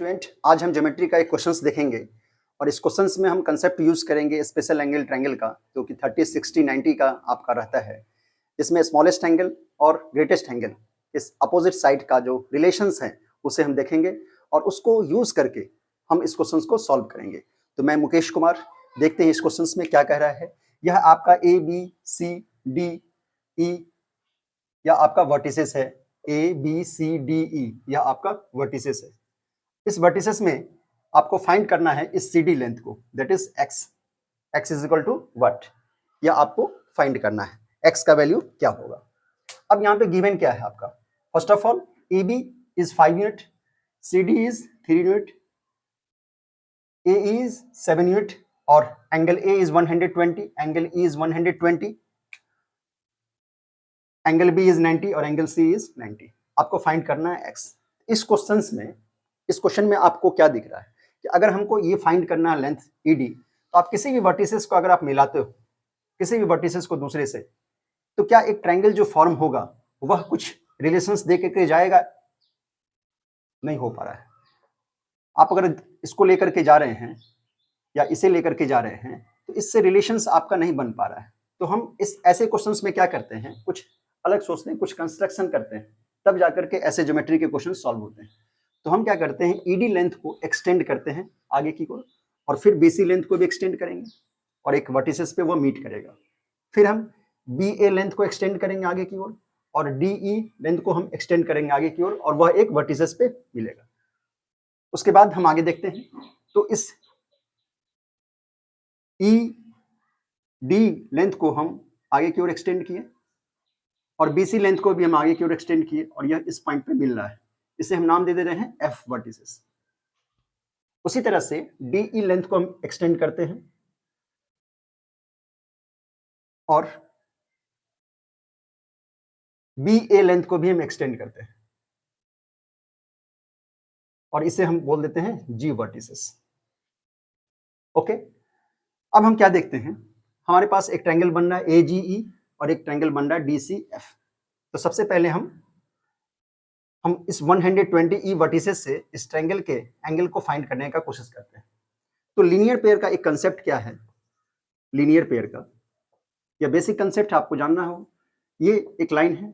Student, आज हम geometry का एक क्वेश्चंस देखेंगे और इस क्वेश्चंस में हम कंसेप्ट यूज करेंगे स्पेशल एंगल ट्रायंगल का, जो कि 30, 60, 90 का आपका रहता है। इसमें स्मॉलेस्ट एंगल और ग्रेटेस्ट एंगल, इस अपोजिट साइड का जो रिलेशंस है उसे हम देखेंगे और उसको यूज करके हम इस क्वेश्चंस को सॉल्व करेंगे। तो मैं मुकेश कुमार, देखते हैं इस क्वेश्चंस में क्या कह रहा है। यह आपका A B C D E या आपका वर्टिसेस है। A B C D E यह आपका वर्टिसेस है। इस वर्टिसेस में आपको फाइंड करना है इस सी डी लेंथ को, that is X. X is equal to what, यह आपको फाइंड करना है। एक्स का वैल्यू क्या होगा। अब यहाँ पे गिवन क्या है आपका। First of all, A B is 5 unit, C D is 3 unit, A is 7 unit और angle A is 120, angle E is 120, angle B is 90 और एंगल सी इज 90। आपको फाइंड करना है एक्स। इस क्वेश्चन में आपको क्या दिख रहा है कि अगर हमको ये फाइंड करना है लेंथ ई डी, तो आप किसी भी वर्टिसेस को अगर आप मिलाते हो, किसी भी वर्टिसेस को दूसरे से, तो क्या एक ट्रायंगल जो फॉर्म होगा वह कुछ रिलेशंस दे के जाएगा? नहीं हो पा रहा है। आप अगर इसको लेकर के जा रहे हैं या इसे लेकर के जा रहे हैं तो इससे रिलेशंस आपका नहीं बन पा रहा है। तो हम इस ऐसे क्वेश्चंस में क्या करते हैं, कुछ अलग सोचते हैं, कुछ कंस्ट्रक्शन करते हैं, तब जाकर के ऐसे ज्योमेट्री के क्वेश्चन सॉल्व होते हैं। तो हम क्या करते हैं, ईडी लेंथ को एक्सटेंड करते हैं आगे की ओर और फिर बीसी लेंथ को भी एक्सटेंड करेंगे और एक वर्टिसेस पे वो मीट करेगा। फिर हम बी ए लेंथ को एक्सटेंड करेंगे आगे की ओर और डी ई लेंथ को हम एक्सटेंड करेंगे आगे की ओर और वह एक वर्टिसेस पे मिलेगा। उसके बाद हम आगे देखते हैं, तो इस ई डी लेंथ को हम आगे की ओर एक्सटेंड किए और बीसी लेंथ को भी हम आगे की ओर एक्सटेंड किए और यह इस पॉइंट पे मिल रहा है। इसे हम नाम दे रहे हैं एफ वर्टिसेस। उसी तरह से डीई लेंथ को हम एक्सटेंड करते हैं और बी ए लेंथ को भी हम एक्सटेंड करते हैं और इसे हम बोल देते हैं जी वर्टिसेस। ओके, अब हम क्या देखते हैं, हमारे पास एक ट्रायंगल बन रहा है ए जी ई और एक ट्रायंगल बन रहा है डी सी एफ। तो सबसे पहले हम इस 120 ई वर्टिसेस से इस ट्रायंगल के एंगल को फाइंड करने का कोशिश करते हैं। तो लीनियर पेयर का एक कंसेप्ट क्या है, लीनियर पेयर का या बेसिक कंसेप्ट आपको जानना हो। ये एक लाइन है,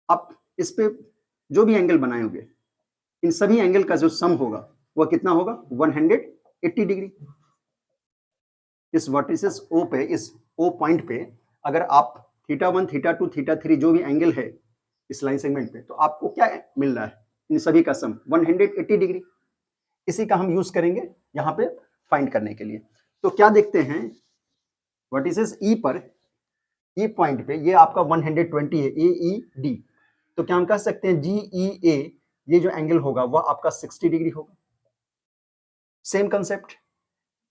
आप इस पे जो भी एंगल बनाए होंगे, इन सभी एंगल का जो सम होगा वह कितना होगा, 180 डिग्री। इस वर्टिसेस ओ पे, इस ओ पॉइंट पे अगर आप θ1, θ2, θ3 जो भी एंगल है इस लाइन सेगमेंट पे, तो आपको क्या मिल रहा है, इन सभी का सम 180 डिग्री। इसी का हम यूज करेंगे यहाँ पे फाइंड करने के लिए। तो क्या देखते हैं, वर्टिसेस ई पर, ई पॉइंट पे ये आपका 120 है, ए ई डी। तो क्या हम कह सकते हैं जी ई ए, ये जो एंगल होगा वह आपका 60 डिग्री होगा। Same concept,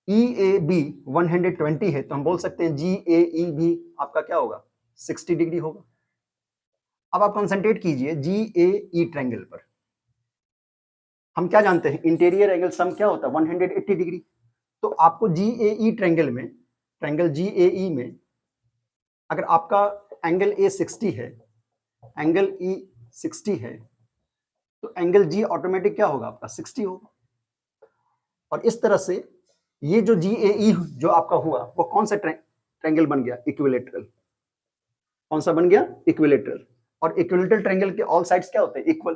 E A B 120 है तो हम बोल सकते हैं जी ए ई भी आपका क्या होगा, 60 डिग्री होगा। अब आप कंसंट्रेट कीजिए जी ए ई ट्रायंगल पर। हम क्या जानते हैं, इंटीरियर एंगल सम क्या होता है, 180 डिग्री। तो आपको जी ए ई ट्रायंगल में, ट्रायंगल जी ए ई में अगर आपका एंगल ए 60 है, एंगल ई 60 है, तो एंगल जी ऑटोमेटिक क्या होगा आपका, 60 होगा। और इस तरह से ये जो जी ए ई जो आपका हुआ वो कौन सा ट्रायंगल बन गया, इक्विलेटरल। कौन सा बन गया, इक्विलेटरल। और इक्विलेटरल ट्रायंगल के ऑल साइड्स क्या होते हैं, इक्वल।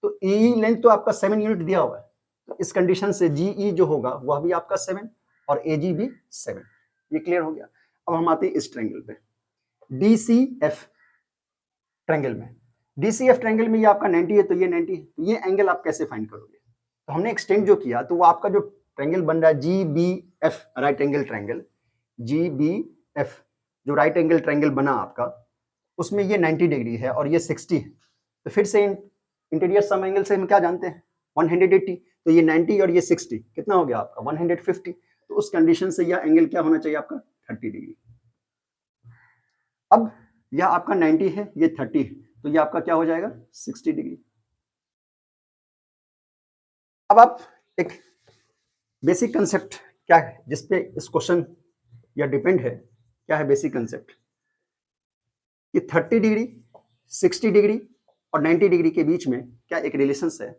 तो ई लेंथ तो आपका 7 यूनिट दिया हुआ है, तो इस कंडीशन से जी ई जो होगा वह भी आपका 7 और ए जी भी 7। ये क्लियर हो गया। अब हम आते हैं इस ट्रायंगल पे, डी सी एफ ट्रायंगल में। डी सी एफ ट्रायंगल में ये आपका 90 है तो ये 90 है, तो ये एंगल आप कैसे फाइंड करोगे। तो हमने एक्सटेंड जो किया तो वो आपका जो ट्रायंगल बन रहा है G B F, right angle triangle, G B F जो राइट एंगल ट्रायंगल बना आपका, उसमें ये 90 डिग्री है और ये 60 है। तो फिर से इंटीरियर सम एंगल से हम क्या जानते हैं, 180। तो ये 90 और ये 60 कितना हो गया आपका, 150। तो उस कंडीशन से यह एंगल क्या होना चाहिए आपका, 30 डिग्री। अब यह आपका 90 है, ये 30 है, तो ये आपका क्या हो जाएगा, 60 डिग्री। अब आप एक बेसिक कंसेप्ट क्या है जिसपे इस क्वेश्चन या डिपेंड है, क्या है बेसिक कंसेप्ट, कि 30 डिग्री, 60 डिग्री और 90 डिग्री के बीच में क्या एक रिलेशन है,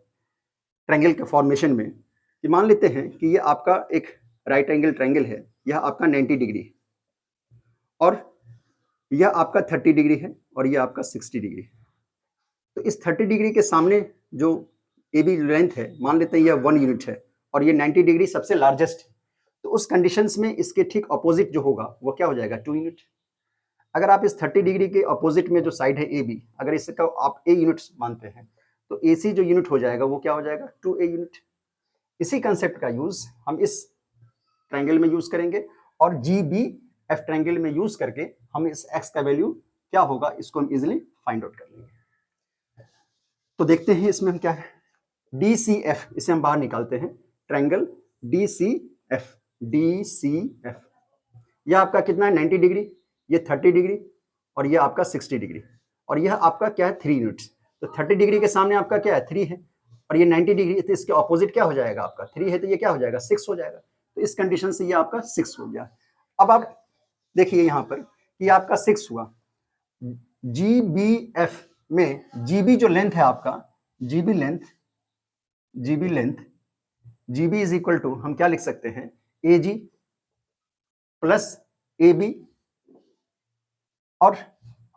ट्रायंगल के फॉर्मेशन में कि मान लेते हैं कि ये आपका एक राइट एंगल ट्रायंगल है, यह आपका 90 डिग्री और यह आपका 30 डिग्री है और यह आपका 60 डिग्री है। तो इस 30 डिग्री के सामने जो ए बी लेंथ है, मान लेते हैं यह 1 यूनिट है और ये 90 डिग्री सबसे लार्जेस्ट है, तो उस कंडीशंस में इसके ठीक अपोजिट जो होगा वो क्या हो जाएगा, 2 यूनिट। अगर आप इस 30 डिग्री के अपोजिट में जो साइड है ए बी, अगर इसका आप ए यूनिट मानते हैं तो ए सी जो यूनिट हो जाएगा वो क्या हो जाएगा, 2a यूनिट। इसी कंसेप्ट का यूज हम इस ट्रायंगल में यूज करेंगे और जी बी एफ ट्रायंगल में यूज करके हम इस एक्स का वैल्यू क्या होगा इसको हम इजिली फाइंड आउट कर लेंगे। तो देखते हैं इसमें हम क्या है, डी सी एफ, इसे हम बाहर निकालते हैं, triangle D C F, D C F, यह आपका कितना है 90 डिग्री, ये 30 डिग्री और ये आपका 60 डिग्री और यह आपका क्या है 3 यूनिट्स। तो 30 डिग्री के सामने आपका क्या है 3 है और ये 90 डिग्री, तो इसके ऑपोजिट क्या हो जाएगा आपका 3 है, तो ये क्या हो जाएगा 6 हो जाएगा। तो इस कंडीशन से ये आपका 6 हो गया। अब आप देखिए यहाँ पर कि आपका 6 हुआ, जी बी एफ में जी बी जो लेंथ है आपका, G B length, G B is equal to हम क्या लिख सकते हैं, ए जी प्लस ए बी, और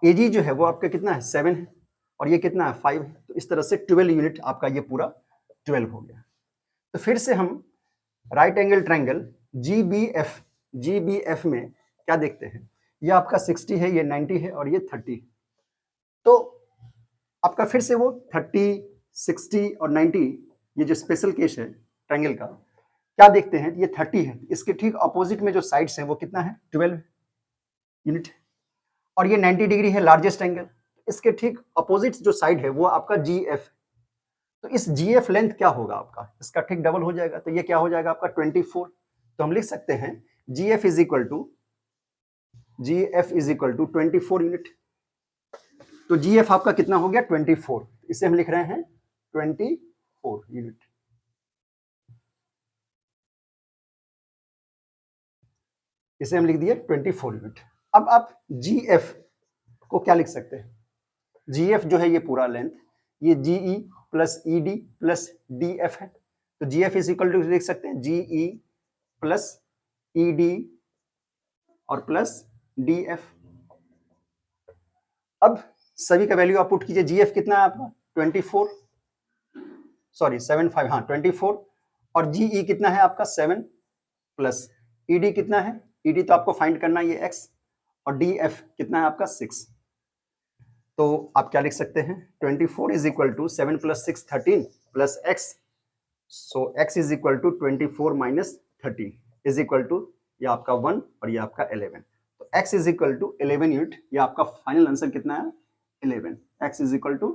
ए जी जो है वो आपका कितना है 7 है और ये कितना है 5 है, तो इस तरह से 12 यूनिट आपका ये पूरा 12 हो गया। तो फिर से हम right angle triangle G B F में क्या देखते हैं, ये आपका 60 है, ये 90 है और ये 30 है। तो आपका फिर से वो 30, 60 और 90, ये जो स्पेशल केस है ट्रायंगल का, क्या देखते हैं, ये 30 है, इसके ठीक अपोजिट में जो साइड्स हैं वो कितना है 12 यूनिट, और ये 90 डिग्री है लार्जेस्ट एंगल, इसके ठीक अपोजिट जो साइड है वो आपका जी एफ। तो इस जी एफ लेंथ क्या होगा आपका, इसका ठीक डबल हो जाएगा, तो ये क्या हो जाएगा आपका 24। तो हम लिख सकते हैं G F is equal to 24 unit. तो जी एफ आपका कितना हो गया 24, इसे हम लिख रहे हैं 24 यूनिट। इसे हम लिख दिए 24 यूनिट। अब आप जी एफ को क्या लिख सकते हैं, जी एफ जो है ये पूरा लेंथ, ये GE plus E D plus D F है, तो G F is equal to लिख सकते हैं जीई प्लस ई डी और प्लस डी एफ। अब सभी का वैल्यू आप पुट कीजिए, जी एफ कितना है आपका 24, सॉरी 75, हाँ 24, और जीई कितना है आपका 7 प्लस ई डी कितना है, ई डी तो आपको फाइंड करना है ये एक्स, और डी एफ कितना है आपका 6। तो आप क्या लिख सकते हैं 24 is equal to 7 plus 6 13 plus X, so X is equal to 24 minus 13 is equal to ये आपका 1 और ये आपका 11। तो x is equal to 11 unit, ये आपका फाइनल आंसर कितना है 11, x इज इक्वल टू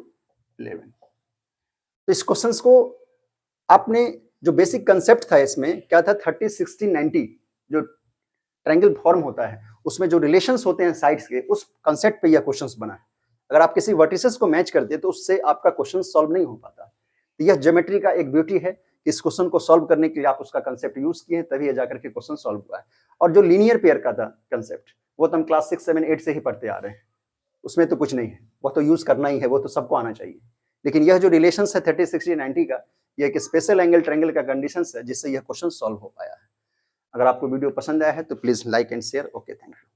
11। तो इस क्वेश्चंस को आपने जो बेसिक कंसेप्ट था इसमें क्या था, 30 60 90 जो ट्रायंगल फॉर्म होता है उसमें जो रिलेशंस होते हैं साइड्स के, उस कंसेप्ट पे यह क्वेश्चंस बना है। अगर आप किसी वर्टिसेस को मैच करते तो उससे आपका क्वेश्चन सॉल्व नहीं हो पाता। तो यह ज्योमेट्री का एक ब्यूटी है, इस क्वेश्चन को सॉल्व करने के लिए आप उसका कंसेप्ट यूज किए तभी ये जाकर के क्वेश्चन सॉल्व हुआ है। और जो लीनियर पेयर का था कंसेप्ट वो तो हम क्लास 6 7 8 से ही पढ़ते आ रहे हैं, उसमें तो कुछ नहीं है, वो तो यूज करना ही है, वो तो सबको आना चाहिए। लेकिन यह जो रिलेशन है 30 60 90 का, यह एक स्पेशल एंगल ट्रायंगल का कंडीशन है जिससे यह क्वेश्चन सॉल्व हो पाया है। अगर आपको वीडियो पसंद आया है तो please like and share. Okay, thank you.